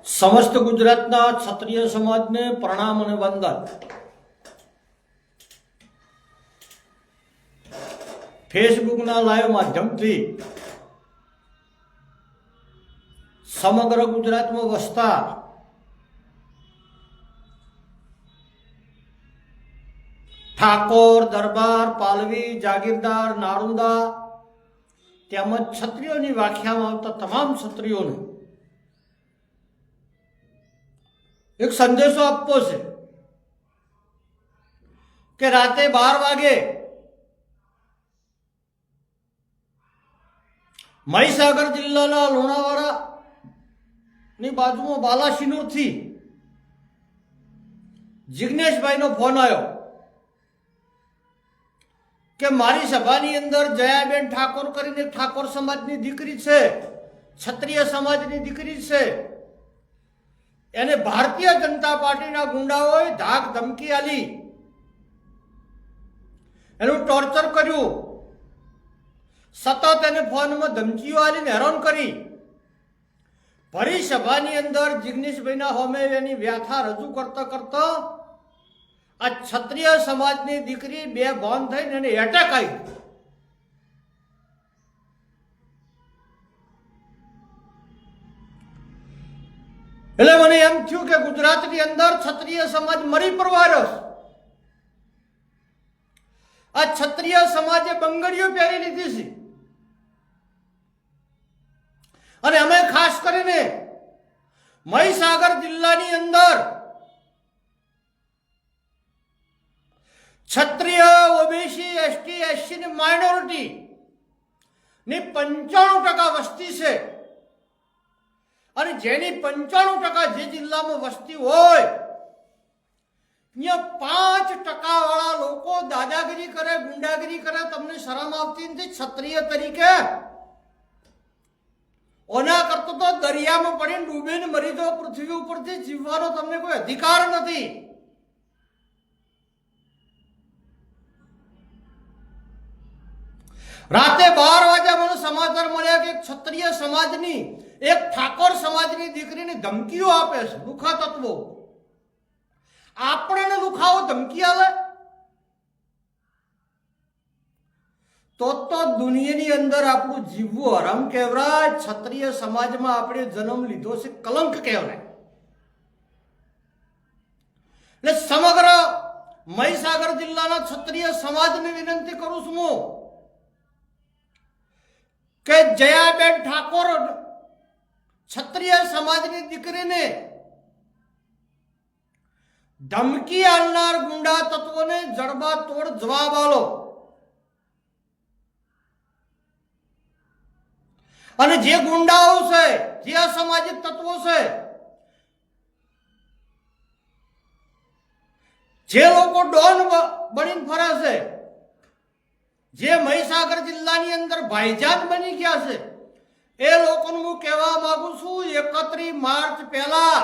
समस्त गुजरातना क्षत्रिय समाज ने प्रणाम और वंदन। फेसबुक ना लाइव माध्यम थी समग्र गुजरात में वसता ठाकोर, दरबार, पालवी, जागीरदार, नारुंदा તેમજ ક્ષત્રિયોની વ્યાખ્યામાં આવતા તમામ ક્ષત્રિયોને એક સંદેશો આપવો છે કે રાતે 12 વાગે મહીસાગર જિલ્લાના લુણાવાડાની બાજુમાં બાલાસિનોરથી જિગ્નેશભાઈનો ફોન આવ્યો કે મારી સભાની અંદર જયાબેન ઠાકોર કરીને ઠાકોર સમાજની દીકરી છે, ક્ષત્રિય સમાજની દીકરી છે, એને ભારતીય જનતા પાર્ટીના ગુંડાઓએ ધાક ધમકી આલી, એનું ટોર્ચર કર્યું, સતત એને ફોનમાં ધમકીઓ આલીને હેરાન કરી। ભરી સભાની અંદર જિગ્નેશભાઈના હોમે એની વ્યાથા રજૂ કરતા કરતા આ ક્ષત્રિય સમાજની દીકરી બે ભાન થઈને એને એટેક આવી। એટલે મને એમ થયું કે ગુજરાતની અંદર ક્ષત્રિય સમાજ મરી પરવાર્યો છે। આ ક્ષત્રિય સમાજે બંગડીઓ પહેરી લીધી છે અને અમે ખાસ કરીને મહીસાગર જિલ્લાની અંદર क्षत्रिय, ओबीसी, एसटी, एससी ने माइनॉरिटी ने 95% वस्ती से और जेनी 95% जे जिल्ला में वस्ती होय न्या 5% वाला लोको दादागिरी करे, गुंडागिरी करे, तमने शरम आवती नहीं क्षत्रिय तरीके ओना करतो तो दरिया में पड़ी डूबे ने मरी जाओ, पृथ्वी ऊपर से जीवવાનો तमने कोई अधिकार नहीं। राते 12 वागे મને સમાચાર મળ્યા કે ક્ષત્રિય સમાજની એક ઠાકોર સમાજની દીકરીને ધમકીઓ આપે છે લુખા તત્વો। આપણને લુખાઓ ધમકી આલે તો દુનિયાની અંદર આપણું જીવવું હરામ કહેવાય। ક્ષત્રિય સમાજમાં આપણે જન્મ લીધો છે કલંક કહેવાય। એટલે સમગ્ર મહીસાગર જિલ્લાના ક્ષત્રિય સમાજને વિનંતી કરું છું હું કે જયાબેન ઠાકોર ક્ષત્રિય સમાજની દીકરીને ધમકી આલનાર ગુંડા તત્વોને જડબાતોડ જવાબ આલો અને જે ગુંડાઓ છે, જે અસામાજિક તત્વો છે, જે લોકો ડોન બનીને ફરે છે, જે મહીસાગર જિલ્લાની અંદર ભાઈજાન બની ગયા છે, એ લોકોને હું કહેવા માંગુ છું 31 માર્ચ પહેલા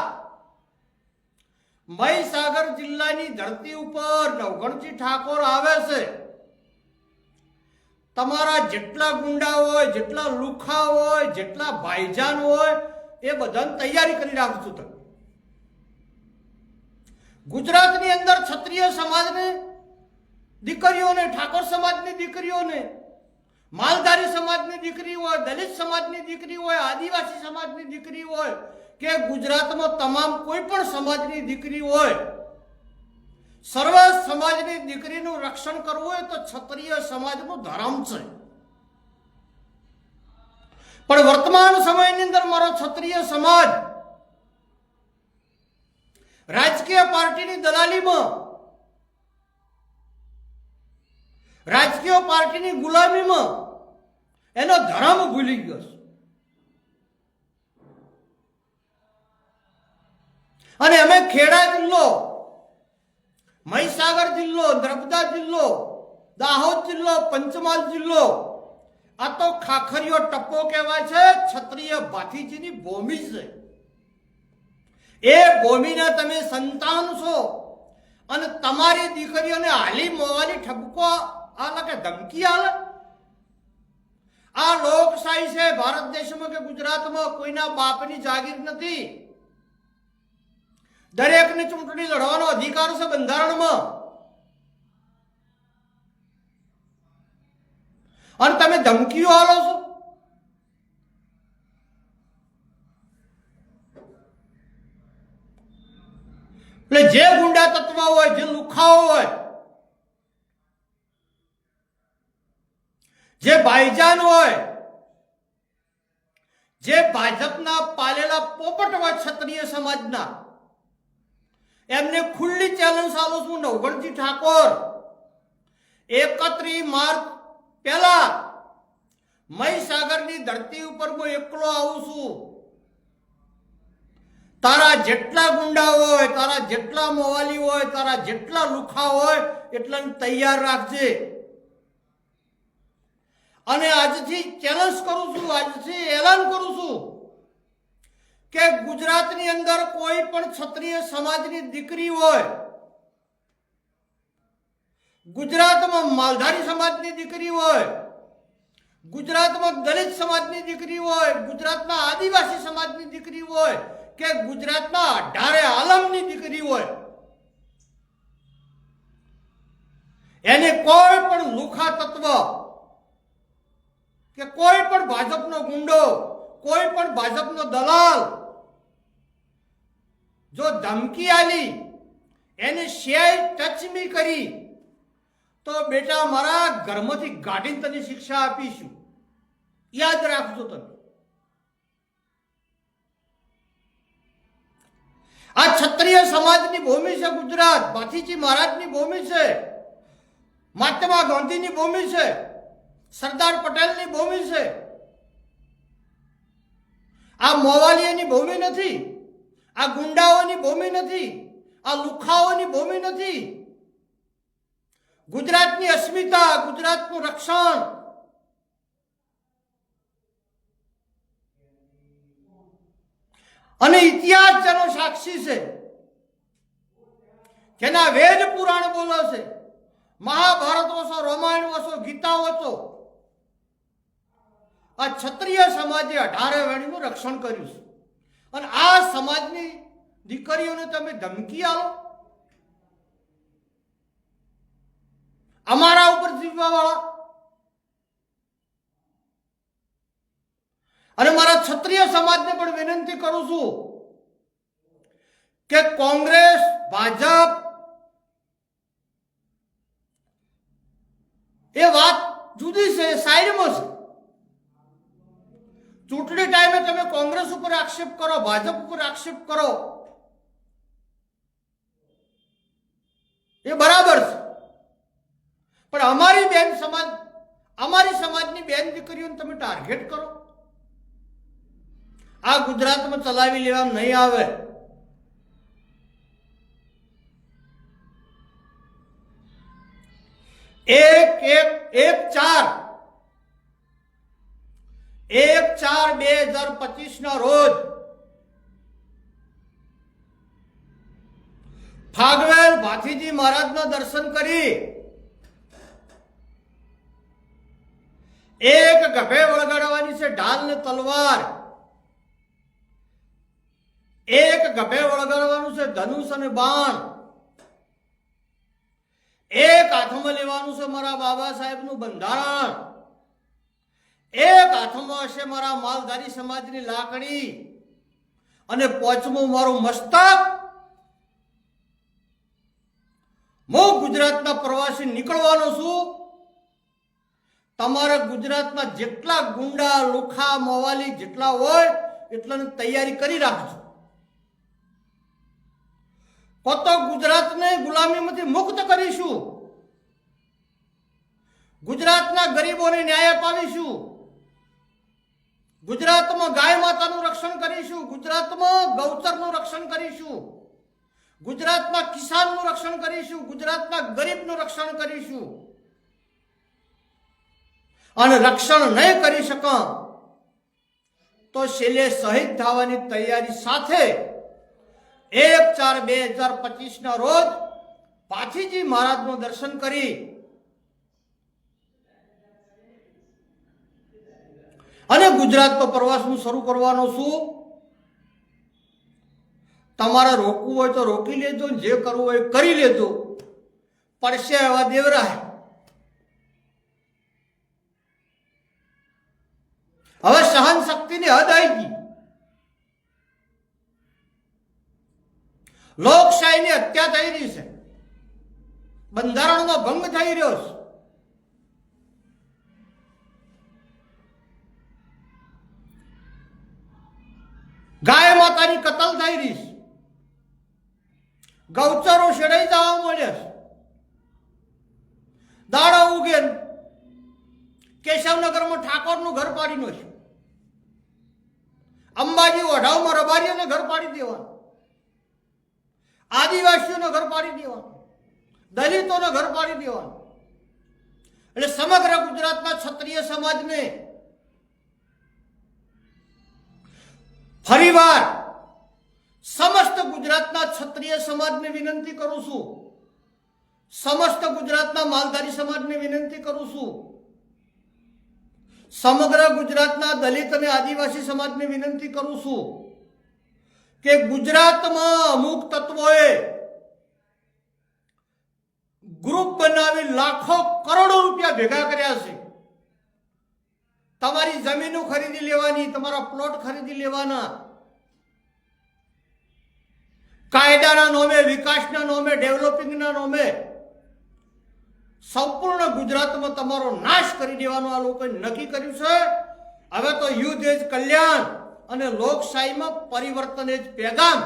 મહીસાગર જિલ્લાની ધરતી ઉપર નવઘણજી ઠાકોર આવે છે। તમારા જેટલા ગુંડા હોય, જેટલા લુખા હોય, જેટલા ભાઈજાન હોય એ બધાને તૈયારી કરી રાખજો તમે। ગુજરાતની અંદર ક્ષત્રિય સમાજને દીકરીઓને, ઠાકોર સમાજની દીકરીઓને, માલધારી સમાજની દીકરી હોય, દલિત સમાજની દીકરી હોય, આદિવાસી સમાજની દીકરી હોય કે ગુજરાતમાં તમામ કોઈ પણ સમાજની દીકરી હોય, સર્વ સમાજની દીકરીનું રક્ષણ કરવું હોય તો ક્ષત્રિય સમાજનું ધર્મ છે। પણ વર્તમાન સમયની અંદર મારો ક્ષત્રિય સમાજ રાજકીય પાર્ટીની દલાલીમાં, રાજકીય પાર્ટીની ગુલામીમાં એનો ધર્મ ભૂલી ગયો છે અને અમે ખેડા જિલ્લો, મહીસાગર જિલ્લો, નર્મદા જિલ્લો, દાહોદ જિલ્લો, પંચમહાલ જિલ્લો આ તો ખાખરીયો ટપ્પો કહેવાય છે। ક્ષત્રિય ભાથીજીની ભૂમિ છે। એ ભૂમિના તમે સંતાન છો અને તમારી દીકરીઓને હાલી મોવાની ઠપકો आला के धमकी आला। आ लोकशाही से भारत देश में के गुजरात में कोई ना बापनी जागीर नहीं। દરેકને ચૂંટણી લડવાનો અધિકાર છે બંધારણમાં, અને તમે ધમકીઓ આલો છો. એટલે જે ગુંડા તત્વ હોય, જે લુખાઓ હોય, જે ભાઈજાન હોય, જે ભાજપના પાલેલા પોપટ હોય ક્ષત્રિય સમાજના, એમને ખુલ્લી ચેલેન્જ આલું છું. નવગણજી ઠાકોર, 31 માર્ચ પહેલા મહીસાગરની ધરતી ઉપર હું એકલો આવું છું. તારા જેટલા ગુંડા હોય, તારા જેટલા મોવાલી હોય, તારા જેટલા લુખા હોય, એટલાને તૈયાર રાખજે. અને આજથી ચેલેન્જ કરું છું, આજથી એલાન કરું છું કે ગુજરાતની અંદર કોઈ પણ ક્ષત્રિય સમાજની દીકરી હોય, ગુજરાતમાં માલધારી સમાજની દીકરી હોય, ગુજરાતમાં દલિત સમાજની દીકરી હોય, ગુજરાતના આદિવાસી સમાજની દીકરી હોય, કે ગુજરાતના 18 આલમની દીકરી હોય, એને કોઈ પણ લુખા તત્વ કે કોઈ પણ ભાજપનો ગુંડો, કોઈ પણ ભાજપનો દલાલ જો ધમકી આલી, એને શેર ટચમી કરી, તો બેટા મારા ઘરમાંથી ગાડીને તને શિક્ષા આપીશું. યાદ રાખજો તમે. આ ક્ષત્રિય સમાજની ભૂમિ છે ગુજરાત. ભાથીજી મહારાજની ભૂમિ છે, મહાત્મા ગાંધીની ભૂમિ છે, સરદાર પટેલની ભૂમિ છે. આ મોવાલીઓની ભૂમિ નથી, આ ગુંડાઓની ભૂમિ નથી, આ લુખાઓની ભૂમિ નથી. ગુજરાતની અસ્મિતા, ગુજરાતનું રક્ષણ, અને ઇતિહાસ જેનો સાક્ષી છે, જેના વેદ પુરાણ બોલે છે, મહાભારત વસો, રામાયણ વસો, ગીતા વસો, આ ક્ષત્રિય સમાજે 18 વેણીનું રક્ષણ કર્યું છે. અને આ સમાજની દીકરીઓને તમે ધમકી આલો, અમારા ઉપર જીવવા વાળા. અને મારા ક્ષત્રિય સમાજને પણ વિનંતી કરું છું કે કોંગ્રેસ, ભાજપ એ વાત જુદી છે, સાઈડમાં છે. ચૂંટણી ટાઈમે તમે કોંગ્રેસ ઉપર આક્ષેપ કરો, ભાજપ ઉપર આક્ષેપ કરો, એ બરાબર છે. પણ અમારી બેન સમાજ, અમારી સમાજની બેન દીકરીઓને તમે ટાર્ગેટ કરો, આ ગુજરાતમાં ચલાવી લેવા નહીં આવે. એક 4/2025 ના રોજ ફાગવેલ ભાથીજી મહારાજના દર્શન કરી એક ગભે વળગાડવાની છે ઢાલ ને તલવાર, એક ગભે વળગાડવાનું છે ધનુષ અને બાણ, એક હાથમાં લેવાનું છે મારા બાબા સાહેબનું બંધારણ, એક હાથમાં હશે મારા માલધારી સમાજની લાકડી, અને પાંચમું મારું મસ્તક. હું ગુજરાતના પ્રવાસી નીકળવાનો છું. તમારે ગુજરાતના જેટલા ગુંડા, લુખા, મોવાલી જેટલા હોય એટલાની તૈયારી કરી રાખજો. તો ગુજરાતને ગુલામીમાંથી મુક્ત કરીશું, ગુજરાતના ગરીબોને ન્યાય અપાવીશું, ગુજરાતમાં ગાય માતાનું રક્ષણ કરીશું, ગુજરાતમાં ગૌચરનું રક્ષણ કરીશું, ગુજરાતના કિસાનનું રક્ષણ કરીશું, ગુજરાતના ગરીબનું રક્ષણ કરીશું. અને રક્ષણ નહીં કરી શકો તો છેલ્લે શહીદ થવાની તૈયારી સાથે 1/4/2025 ના રોજ ભાથીજી મહારાજનું દર્શન કરી અને ગુજરાતનો પ્રવાસ હું શરૂ કરવાનો છું. તમારે રોકવું હોય તો રોકી લેજો, જે કરવું હોય કરી લેજો, પડશે એવા દેવરાય. હવે સહન શક્તિની હદ આવી ગઈ. લોકશાહીની હત્યા થઈ રહી છે, બંધારણનો ભંગ થઈ રહ્યો છે. ગાય માતાની કતલ થઈ રહી છે, ગૌચરો શેડાઈ જવા મળ્યા છે. દાડો ઉગે કેશવનગરમાં ઠાકોરનું ઘર પાડી નાખ્યું, અંબાજી ઓઢાવમાં રબારીઓને ઘર પાડી દેવાનું, આદિવાસીઓને ઘર પાડી દેવાનું, દલિતોને ઘર પાડી દેવાનું. એટલે સમગ્ર ગુજરાતના ક્ષત્રિય સમાજને ફરીવાર સમસ્ત ગુજરાતના ક્ષત્રિય સમાજને વિનંતી કરું છું, સમસ્ત ગુજરાતના માલધારી સમાજને વિનંતી કરું છું, સમગ્ર ગુજરાતના દલિત અને આદિવાસી સમાજને વિનંતી કરું છું કે ગુજરાતમાં અમુક તત્વોએ ગ્રુપ બનાવી લાખો કરોડો રૂપિયા ભેગા કર્યા છે. તમારી જમીનો ખરીદી લેવાની, તમારા પ્લોટ ખરીદી લેવાના, કાયદાના નોમે, વિકાસના નોમે, ડેવલપિંગના નોમે સંપૂર્ણ ગુજરાતમાં તમારો નાશ કરી દેવાનો આ લોકોએ નક્કી કર્યું છે. હવે તો યુદ્ધ એ જ કલ્યાણ અને લોકશાહીમાં પરિવર્તન એ જ પેગામ.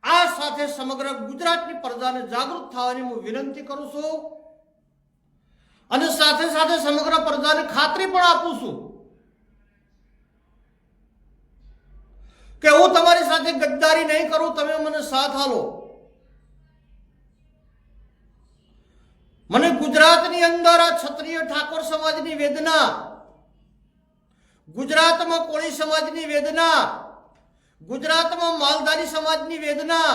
આ સાથે સમગ્ર ગુજરાતની પ્રજાને જાગૃત થવાની હું વિનંતી કરું છું અને સાથે સાથે સમગ્ર પ્રજાને ખાતરી પણ આપું છું કે હું તમારી સાથે ગદ્દારી નહીં કરું, તમે મને સાથ આલો. મને ગુજરાતની અંદર આ ક્ષત્રિય ઠાકોર સમાજની વેદના, ગુજરાતમાં કોળી સમાજની વેદના, ગુજરાતમાં માલધારી સમાજની વેદના,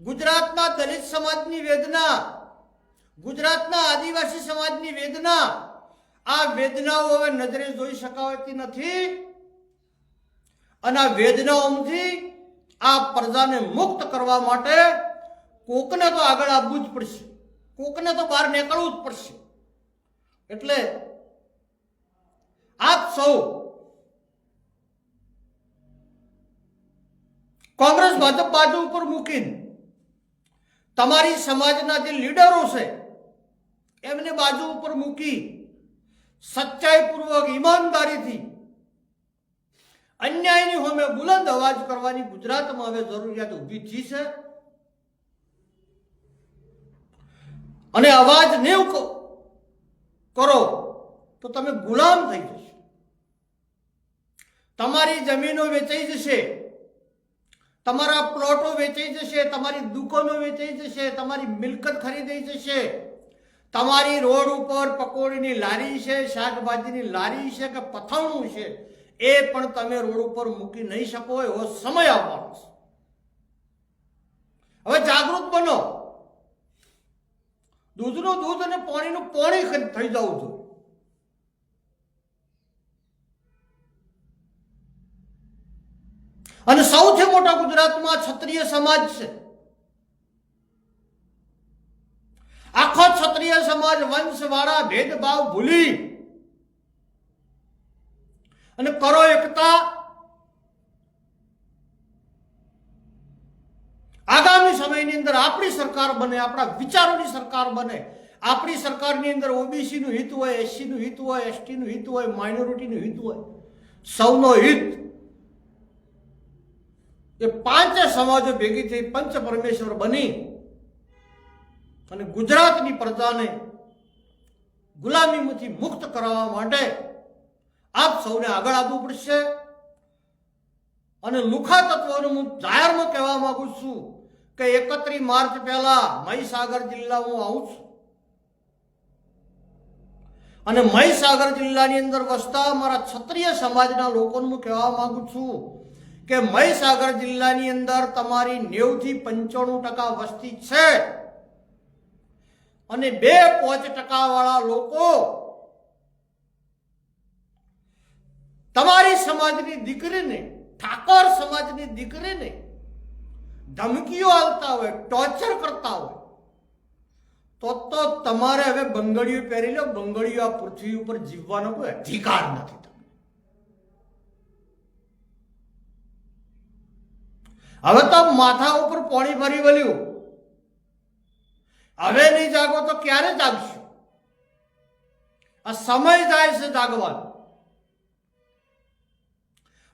ગુજરાતના દલિત સમાજની વેદના, ગુજરાતના આદિવાસી સમાજની વેદના, આ વેદનાઓ હવે નજરે જોઈ શકાતી નથી અને આ વેદનાઓથી આ પ્રજાને મુક્ત કરવા માટે કોકને તો આગળ આવવું જ પડશે, કોકને તો બહાર નીકળવું જ પડશે. એટલે આપ સૌ કોંગ્રેસ ભાજપ બાજુ ઉપર મૂકીને તમારી સમાજના જે લીડરો છે એમને બાજુ ઉપર મૂકી સચ્ચાઈપૂર્વક ઈમાનદારીથી અન્યાયની સામે બુલંદ અવાજ કરવાની ગુજરાતમાં હવે જરૂરિયાત ઊભી થઈ છે. અને અવાજ નહીં કરો તો તમે ગુલામ થઈ જશો, તમારી જમીનો વેચાઈ જશે, તમારા પ્લોટો વેચાઈ જશે, તમારી દુકાનો વેચાઈ જશે, તમારી મિલકત ખરીદાઈ જશે, તમારી રોડ ઉપર પકોડીની લારી છે, શાકભાજીની લારી છે કે પથાણું છે એ પણ તમે રોડ ઉપર મૂકી નહીં શકો એવો સમય આવવાનો છે. હવે જાગૃત બનો, દૂધનું દૂધ અને પાણીનું પાણી થઈ જવું જોઈએ. અને સૌથી મોટા ગુજરાતમાં ક્ષત્રિય સમાજ છે. આખો ક્ષત્રિય સમાજ વંશવાળા ભેદભાવ ભૂલી અને કરો એકતા. આગામી સમયની અંદર આપણી સરકાર બને, આપણા વિચારોની સરકાર બને. આપણી સરકારની અંદર ઓબીસી નું હિત હોય, એસસી નું હિત હોય, એસટી નું હિત હોય, માઇનોરિટી નું હિત હોય, સૌનો હિત. એ પાંચે સમાજો ભેગી થઈ પંચ પરમેશ્વર બની અને ગુજરાતની પ્રજાને ગુલામીમાંથી મુક્ત કરવા માટે આપ સૌને આગળ આવવું પડશે. અને લુખા તત્વોને હું જાહેરમાં કહેવા માંગુ છું કે 31 માર્ચ પહેલા મહીસાગર જિલ્લા હું આવું છું અને મહીસાગર જિલ્લાની અંદર વસતા મારા ક્ષત્રિય સમાજના લોકોને હું કહેવા માંગુ છું કે મહીસાગર જિલ્લાની અંદર તમારી 90 થી 95% વસ્તી છે અને 2-5% વાળા લોકો તમારી સમાજની દીકરીને ઠાકોર સમાજની દીકરીને ધમકીઓ આપતા હોય, ટોર્ચર કરતા હોય, તો તમારે હવે બંગડીઓ પહેરી લો. બંગડીઓ આ પૃથ્વી ઉપર જીવવાનો કોઈ અધિકાર નથી. હવે તો માથા ઉપર પાણી ભરી વળ્યું. હવે નહીં જાગો તો ક્યારે જાગશો? આ સમય જાય છે જાગવાનો.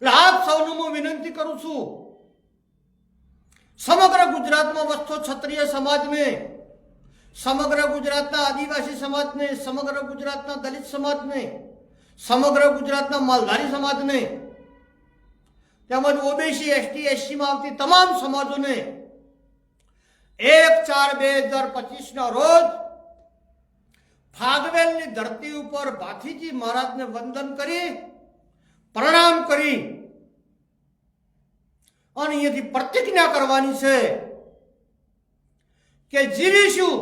એટલે આપ સૌને હું વિનંતી કરું છું, સમગ્ર ગુજરાતમાં વસતો ક્ષત્રિય સમાજને, સમગ્ર ગુજરાતના આદિવાસી સમાજને, સમગ્ર ગુજરાતના દલિત સમાજને, સમગ્ર ગુજરાતના માલધારી સમાજને, તેમજ ઓબીસી, એસટી, એસસીમાં આવતી તમામ સમાજોને 1/4/2025 ના રોજ ફાગવેલની ધરતી ઉપર ભાથીજી મહારાજને વંદન કરી, પ્રણામ કરી અને અહીંયાથી પ્રતિજ્ઞા કરવાની છે કે જીવીશું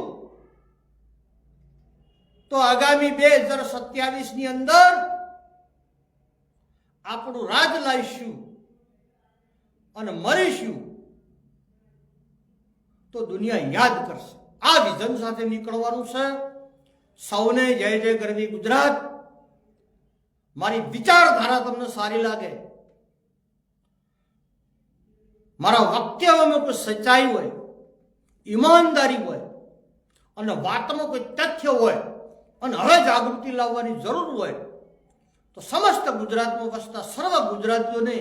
તો આગામી 2027 ની અંદર આપણું રાજ લાવીશું અને મરીશું તો દુનિયા યાદ કરશે. આ વિઝન સાથે નીકળવાનું છે. સૌને જય જય ગરવી ગુજરાત. મારી વિચારધારા તમને સારી લાગે, મારા વાક્યમાં કોઈ સચ્ચાઈ હોય, ઈમાનદારી હોય અને વાતમાં કોઈ તથ્ય હોય અને હવે જાગૃતિ લાવવાની જરૂર હોય તો સમસ્ત ગુજરાતમાં વસતા સર્વ ગુજરાતીઓને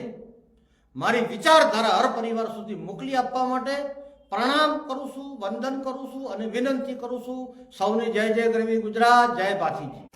મારી વિચારધારા હર પરિવાર સુધી મોકલી આપવા માટે પ્રણામ કરું છું, વંદન કરું છું અને વિનંતી કરું છું. સૌને જય જય ગરવી ગુજરાત, જય ભાથીજી.